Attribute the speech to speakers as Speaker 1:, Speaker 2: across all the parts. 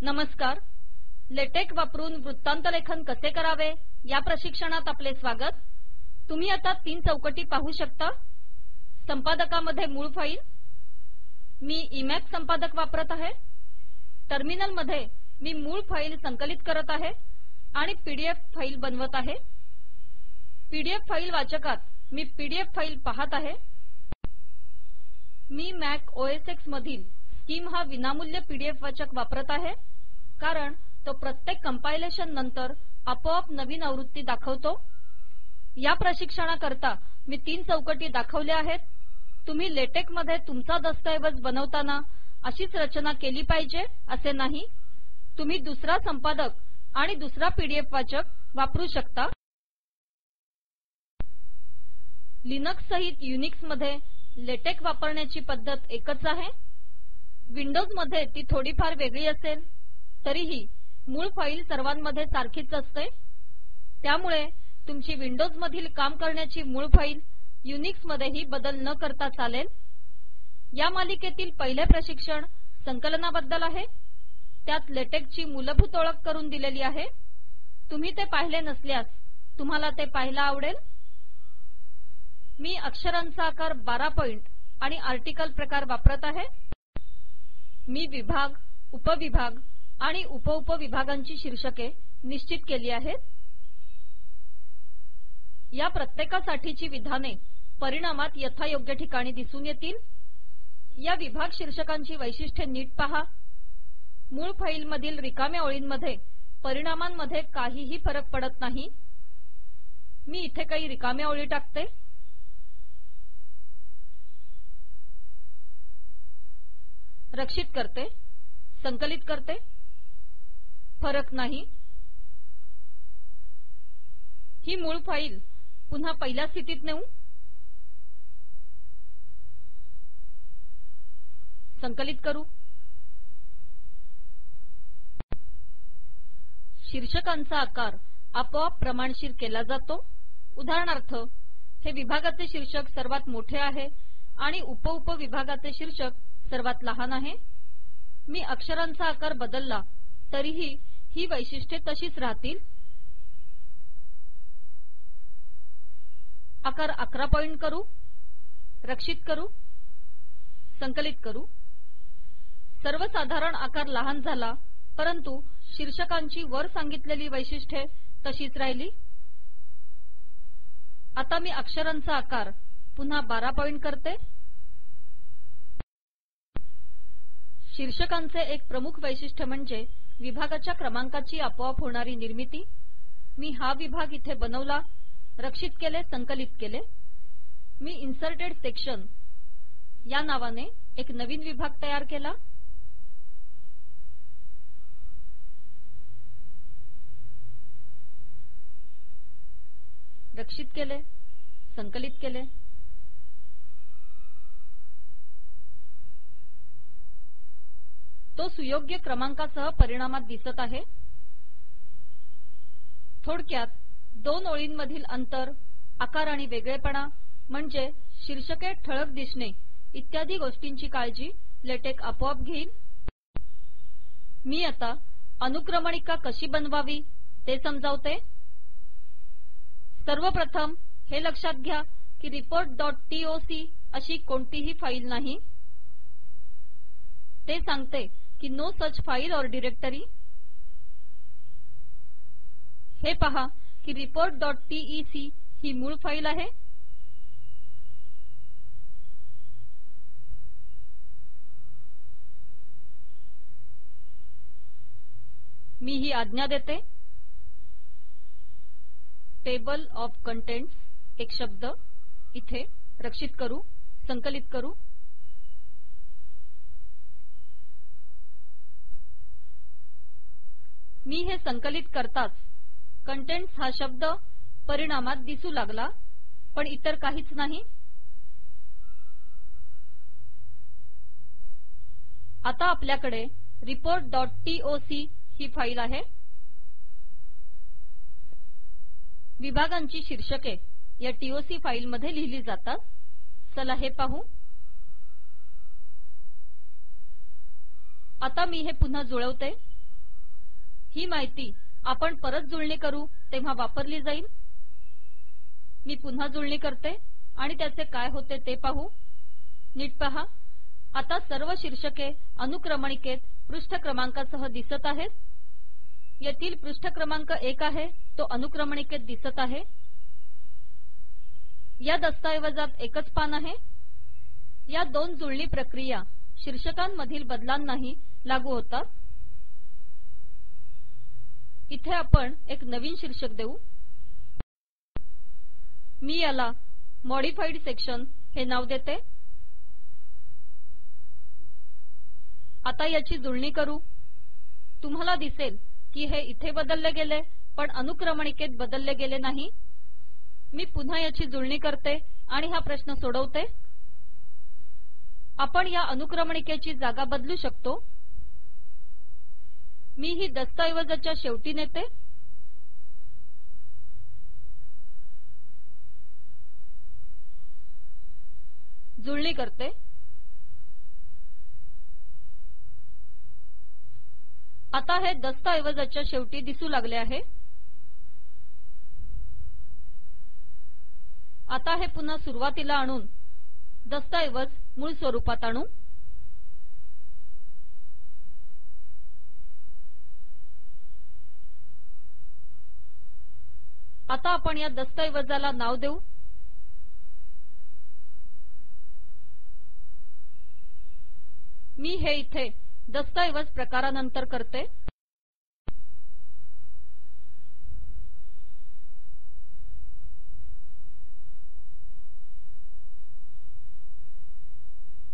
Speaker 1: नमस्कार. लेटेक वापरून वृत्तांतलेखन कसे करावे या प्रशिक्षणात आपले स्वागत. तुम्ही आता तीन चौकटी पाहू शकता. संपादकामध्ये मूळ फाईल, मी इमॅक्स संपादक वापरत आहे. टर्मिनलमध्ये मी मूळ फाईल संकलित करत आहे आणि पीडीएफ फाईल बनवत आहे. पीडीएफ फाईल वाचकात मी पीडीएफ फाईल पाहत आहे. मी मॅक ओएस एक्स मधील स्किम हा विनामूल्य पीडीएफ वाचक वापरत आहे, कारण तो प्रत्येक कंपायलेशन नंतर आपोआप नवीन आवृत्ती दाखवतो. या प्रशिक्षणाकरता मी तीन चौकटी दाखवल्या आहेत. तुम्ही लेटेक मध्ये तुमचा दस्तऐवज बनवताना अशीच रचना केली पाहिजे असे नाही. तुम्ही दुसरा संपादक आणि दुसरा पीडीएफ वाचक वापरू शकता. लिनक्स सहित युनिक्स मध्ये लेटेक वापरण्याची पद्धत एकच आहे. विंडोज मध्ये ती थोडीफार वेगळी असेल तरीही मूळ फाईल सर्वांमध्ये सारखीच असते. त्यामुळे तुमची विंडोज मधील काम करण्याची मूळ फाईल युनिक्स मध्येही बदल न करता चालेल. या मालिकेतील पहिले प्रशिक्षण संकलनाबद्दल आहे. त्यात लेटेकची मूलभूत ओळख करून दिलेली आहे. तुम्ही ते पाहिले नसल्यास तुम्हाला ते पाहायला आवडेल. मी अक्षरांचा आकार 12 पॉइंट आणि आर्टिकल प्रकार वापरत आहे. मी विभाग, उपविभाग आणि उपउपविभागांची शीर्षके निश्चित केली आहेत. या प्रत्येकासाठीची विधाने परिणामात यथायोग्य ठिकाणी दिसून येतील. या विभाग शीर्षकांची वैशिष्ट्ये नीट पहा. मूळ फाईलमधील रिकाम्या ओळींमध्ये परिणामांमध्ये काहीही फरक पडत नाही. मी इथे काही रिकाम्या ओळी टाकते. रक्षित करते, संकलित करते. फरक नाही. ही मूळ फाईल पुन्हा पहिल्या स्थितीत नेऊ. संकलित करू. शीर्षकांचा आकार आपोआप प्रमाणशीर केला जातो. उदाहरणार्थ, हे विभागाचे शीर्षक सर्वात मोठे आहे आणि उपउपविभागाचे शीर्षक सर्वात लहान आहे. मी अक्षरांचा आकार बदलला तरीही ही वैशिष्ट्ये तशीच राहतील. आकार 11 पॉइंट करू. रक्षित करू. संकलित करू. सर्वसाधारण आकार लहान झाला, परंतु शीर्षकांची वर सांगितलेली वैशिष्ट्ये तशीच राहिली. आता मी अक्षरांचा आकार पुन्हा 12 पॉइंट करते. शीर्षकांचे एक प्रमुख वैशिष्ट्य म्हणजे विभागाच्या क्रमांकाची आपोआप होणारी निर्मिती. मी हा विभाग इथे बनवला, रक्षित केले, संकलित केले. मी इन्सर्टेड सेक्शन या नावाने एक नवीन विभाग तयार केला. रक्षित केले, संकलित केले. तो सुयोग्य क्रमांकासह परिणामात दिसत आहे. थोडक्यात दोन ओळींमधील अंतर, आकार आणि वेगळेपणा म्हणजे शीर्षके ठळक दिसणे इत्यादी गोष्टींची काळजी लेटेक आपोआप घेईल. मी आता अनुक्रमणिका कशी बनवावी ते समजावते. सर्वप्रथम हे लक्षात घ्या की report.toc अशी कोणतीही फाईल नाही. ते सांगते की no such file or directory. हे पहा की report.tec ही मूळ फाईल आहे. मी ही आज्ञा देते. टेबल ऑफ कंटेंट्स एक शब्द इथे. रक्षित करू, संकलित करू. मी हे संकलित करताच कंटेंट्स हा शब्द परिणामात दिसू लागला, पण इतर काहीच नाही. आता आपल्याकडे report.toc ही फाईल आहे. विभागांची शीर्षके या टोक फाईलमध्ये लिहिली जातात. चला हे पाहू. आता मी हे पुन्हा जुळवते. ही माहिती आपण परत जुळणी करू तेव्हा वापरली जाईल। मी पुन्हा जुळणी करते आणि त्याचे काय होते ते पाहू। नीट पहा, आता सर्व शीर्षके अनुक्रमणिकेत पृष्ठ क्रमांकासह दिसत आहेत। येथील पृष्ठ क्रमांक 1 आहे तो अनुक्रमणिकेत दिसत आहे। या दस्तऐवजात एकच पान आहे। या दोन जुळणी प्रक्रिया शीर्षकांमधील बदलांनाही लागू होतात। इथे आपण एक नवीन शीर्षक देऊ। मी याला मॉडिफाईड सेक्शन हे नाव देते। आता याची जुळणी करू। तुम्हाला दिसेल की हे इथे बदलले गेले पण अनुक्रमणिकेत बदलले गेले नाही। मी पुन्हा याची जुळणी करते आणि हा प्रश्न सोडवते। आपण या अनुक्रमणिकेची जागा बदलू शकतो। मी ही दस्तऐवजाच्या शेवटी नेते। जुळणी करते। आता हे दस्तऐवजाच्या शेवटी दिसू लागले आहे। आता हे पुन्हा सुरुवातीला आणून दस्तऐवज मूळ स्वरूपात आणू। आता आपण या दस्तऐवजाला नाव देऊ। मी हे इथे दस्तऐवज प्रकारानंतर करते।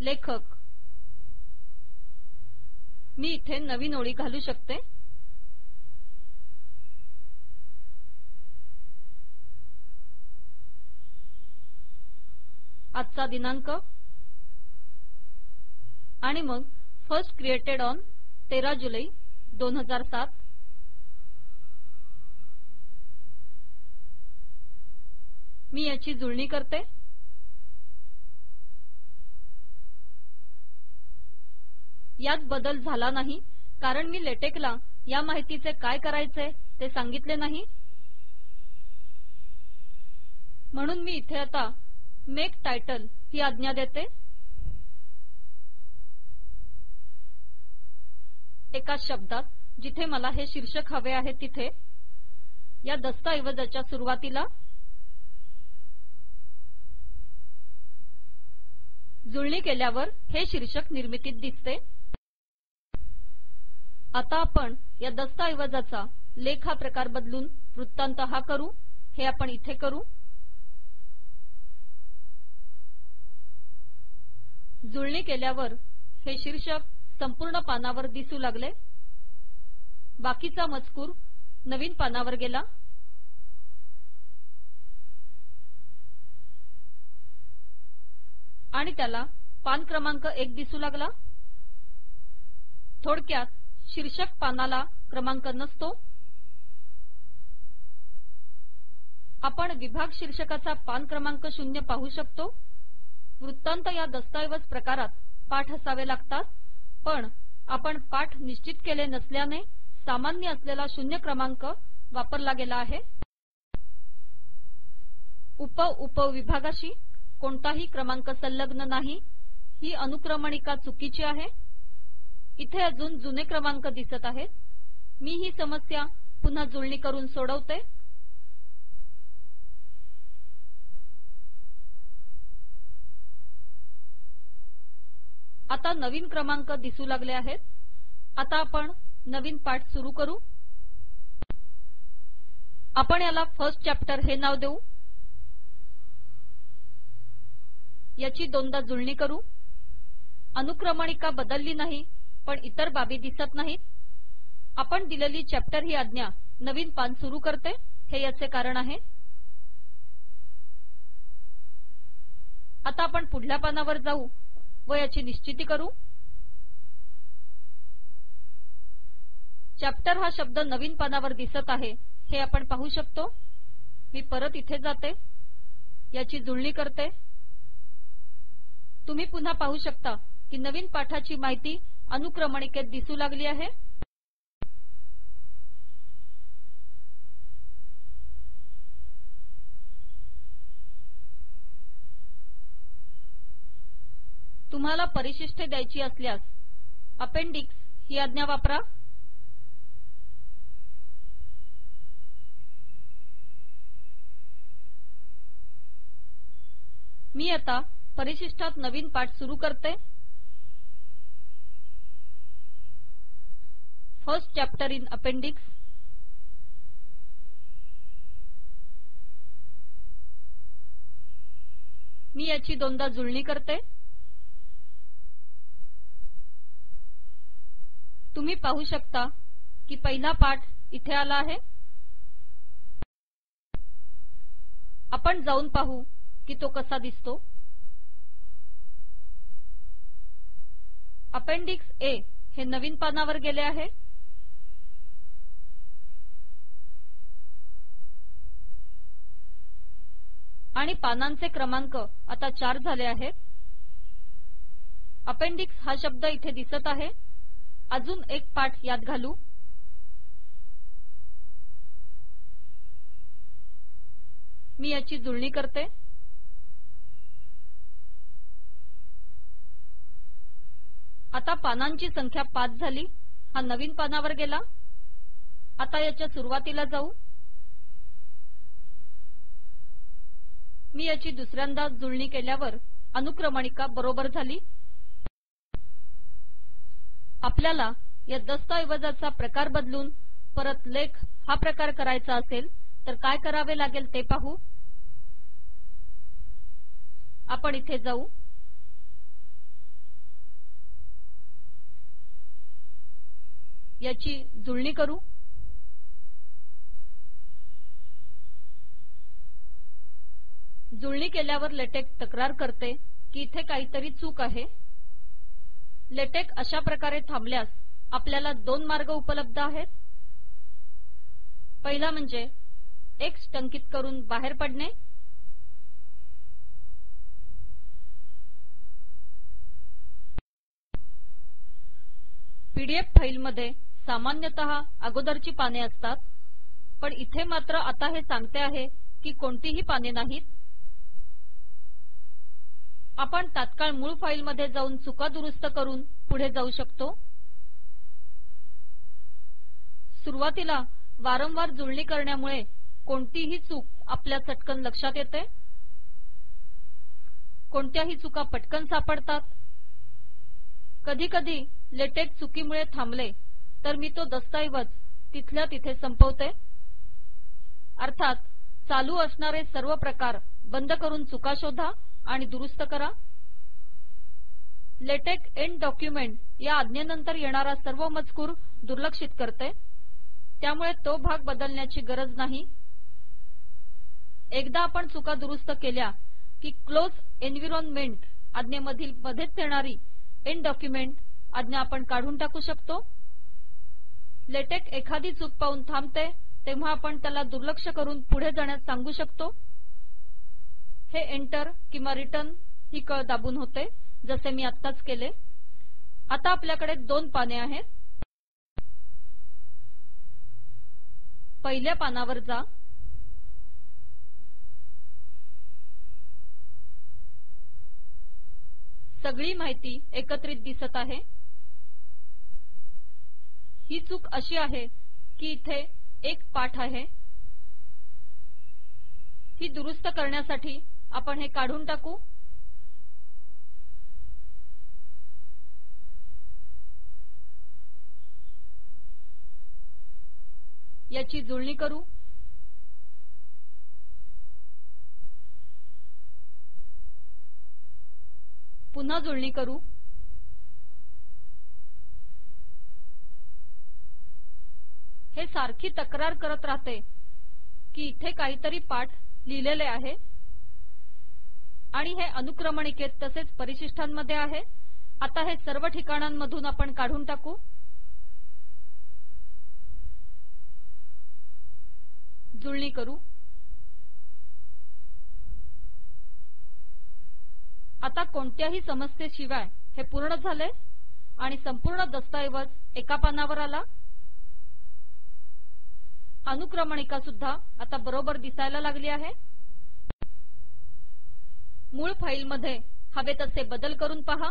Speaker 1: लेखक मी इथे नवीन ओळी घालू शकते। आजचा दिनांक आणि मग फर्स्ट क्रिएटेड ऑन 13 जुलै 2007। मी याची जुळणी करते। यात बदल झाला नाही कारण मी लेटेकला या माहितीचे काय करायचे ते सांगितले नाही। म्हणून मी इथे आता मेक टायटल ही आज्ञा देते। एका शब्दात जिथे मला हे शीर्षक हवे आहे तिथे या दस्तऐवजाच्या सुरुवातीला जुळणी केल्यावर हे शीर्षक निर्मितीत दिसते। आता आपण या दस्तऐवजाचा लेख हा प्रकार बदलून वृत्तांत हा करू। हे आपण इथे करू। जुळणी केल्यावर हे शीर्षक संपूर्ण पानावर दिसू लागले। बाकीचा मजकूर नवीन पानावर गेला। आणि त्याला पान क्रमांक 1 दिसू लागला। थोडक्यात शीर्षक पानाला क्रमांक नसतो। आपण विभाग शीर्षकाचा पान क्रमांक 0 पाहू शकतो। वृत्तांत या दस्तऐवज प्रकारात पाठ असावे लागतात पण आपण पाठ निश्चित केले नसल्याने सामान्य असलेला 0 क्रमांक वापरला गेला आहे। उपविभागाशी कोणताही क्रमांक संलग्न नाही ही अनुक्रमणिका चुकीची आहे। इथे अजून जुने क्रमांक दिसत आहेत। मी ही समस्या पुन्हा जुळणी करून सोडवते। आता नवीन क्रमांक दिसू लागले आहेत। आता आपण नवीन पाठ सुरू करू। आपण याला फर्स्ट चॅप्टर हे नाव देऊ। याची दोनदा जुळणी करू। अनुक्रमणिका बदलली नाही पण इतर बाबी दिसत नाहीत। आपण दिलेली चॅप्टर ही आज्ञा नवीन पान सुरू करते। हे याचे कारण आहे। आता आपण पुढल्या पानावर जाऊ व याची निश्चिती करू। चॅप्टर हा शब्द नवीन पानावर दिसत आहे हे आपण पाहू शकतो। मी परत इथे जाते। याची जुळणी करते। तुम्ही पुन्हा पाहू शकता की नवीन पाठाची माहिती अनुक्रमणिकेत दिसू लागली आहे। तुम्हाला परिशिष्टे द्यायची असल्यास अपेंडिक्स ही आज्ञा वापरा। मी आता परिशिष्टात नवीन पाठ सुरू करते। First chapter in appendix. मी याची दोनदा जुळणी करते। तुम्ही पाहू शकता की पहिला पाठ इथे आला आहे। आपण जाऊन पाहू की तो कसा दिसतो। अपेंडिक्स ए हे नवीन पानावर गेले आहे आणि पानांचे क्रमांक आता 4 झाले आहेत। अपेंडिक्स हा शब्द इथे दिसत आहे। अजून एक पाठ यात घालू। मी याची जुळणी करते। आता पानांची संख्या 5 झाली। हा नवीन पानावर गेला। आता याच्या सुरुवातीला जाऊ। मी याची दुसऱ्यांदा जुळणी केल्यावर अनुक्रमणिका बरोबर झाली। आपल्याला या दस्तऐवजाचा प्रकार बदलून परत लेख हा प्रकार करायचा असेल तर काय करावे लागेल ते पाहू। आपण इथे जाऊ। याची जुळणी करू। जुळणी केल्यावर लेटेक तक्रार करते की इथे काहीतरी चूक आहे। लेटेक अशा प्रकारे थांबल्यास आपल्याला 2 मार्ग उपलब्ध आहेत। पहिला म्हणजे एक्स टंकित करून बाहेर पडणे। पीडीएफ फाईलमध्ये सामान्यतः अगोदरची पाने असतात, पण इथे मात्र आता हे सांगते आहे की कोणतीही पाने नाहीत। आपण तात्काळ मूळ फाईलमध्ये जाऊन चुका दुरुस्त करून पुढे जाऊ शकतो। सुरुवातीला वारंवार जुळणी करण्यामुळे कोणतीही चूक आपल्या चटकन लक्षात येते। कोणत्याही चुका पटकन सापडतात। कधी कधी लेटेक चुकीमुळे थांबले तर मी तो दस्तऐवज तिथल्या तिथे संपवते। अर्थात चालू असणारे सर्व प्रकार बंद करून चुका शोधा आणि दुरुस्त करा। लेटेक एंड डॉक्युमेंट या आज्ञेनंतर येणारा सर्व मजकूर दुर्लक्षित करते, त्यामुळे तो भाग बदलण्याची गरज नाही। एकदा आपण चुका दुरुस्त केल्या की क्लोज एन्व्हायरमेंट आज्ञेमधील मध्येच येणारी एंड डॉक्युमेंट आज्ञा आपण काढून टाकू शकतो। लेटेक एखादी चूक पाहून थांबते तेव्हा आपण त्याला दुर्लक्ष करून पुढे जाण्यास सांगू शकतो। हे एंटर किंवा रिटर्न ही कळ दाबून होते, जसे मी आत्ताच केले। आता आपल्याकडे 2 पाने आहेत। पहिल्या पानावर जा। सगळी माहिती एकत्रित दिसत आहे। ही चूक अशी आहे की इथे एक पाठ आहे। ही दुरुस्त करण्यासाठी आपण हे काढून टाकू। याची जुळणी करू। पुन्हा जुळणी करू। हे सारखी तक्रार करत राहते की इथे काहीतरी पाठ लिहिलेले आहे आणि हे अनुक्रमणिकेत तसेच परिशिष्टांमध्ये आहे। आता हे सर्व ठिकाणांमधून आपण काढून टाकू। जुळणी करू। आता कोणत्याही समस्येशिवाय हे पूर्ण झाले आणि संपूर्ण दस्तऐवज एका पानावर आला। अनुक्रमणिका सुद्धा आता बरोबर दिसायला लागली आहे। मूळ फाईलमध्ये हवे तसे बदल करून पहा।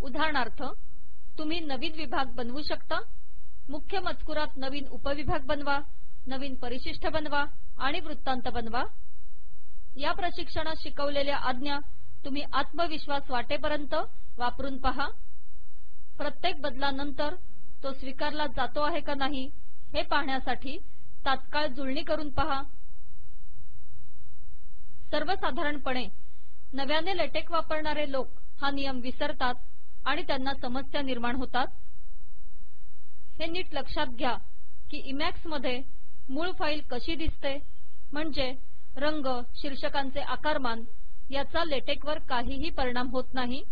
Speaker 1: उदाहरणार्थ तुम्ही नवीन विभाग बनवू शकता, मुख्य मजकुरात नवीन उपविभाग बनवा, नवीन परिशिष्ट बनवा आणि वृत्तांत बनवा. या प्रशिक्षणात शिकवलेल्या आज्ञा तुम्ही आत्मविश्वास वाटेपर्यंत वापरून पहा. प्रत्येक बदलानंतर तो स्वीकारला जातो आहे का नाही हे पाहण्यासाठी तात्काळ जुळणी करून पहा. सर्वसाधारणपणे नव्याने लेटेक वापरणारे लोक हा नियम विसरतात आणि त्यांना समस्या निर्माण होतात. हे नीट लक्षात घ्या की इमॅक्स मध्ये मूळ फाईल कशी दिसते, म्हणजे रंग, शीर्षकांचे आकारमान याचा लेटेकवर काहीही परिणाम होत नाही.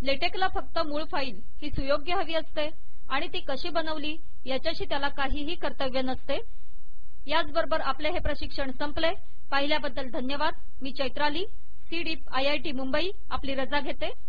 Speaker 1: लेटेकला फक्त मूळ फाईल ही सुयोग्य हवी असते आणि ती कशी बनवली याच्याशी त्याला काहीही कर्तव्य नसते. याचबरोबर आपले हे प्रशिक्षण संपले. पाहिल्याबद्दल धन्यवाद. मी चैत्राली, सीडीप, IIT मुंबई आपली रजा घेते.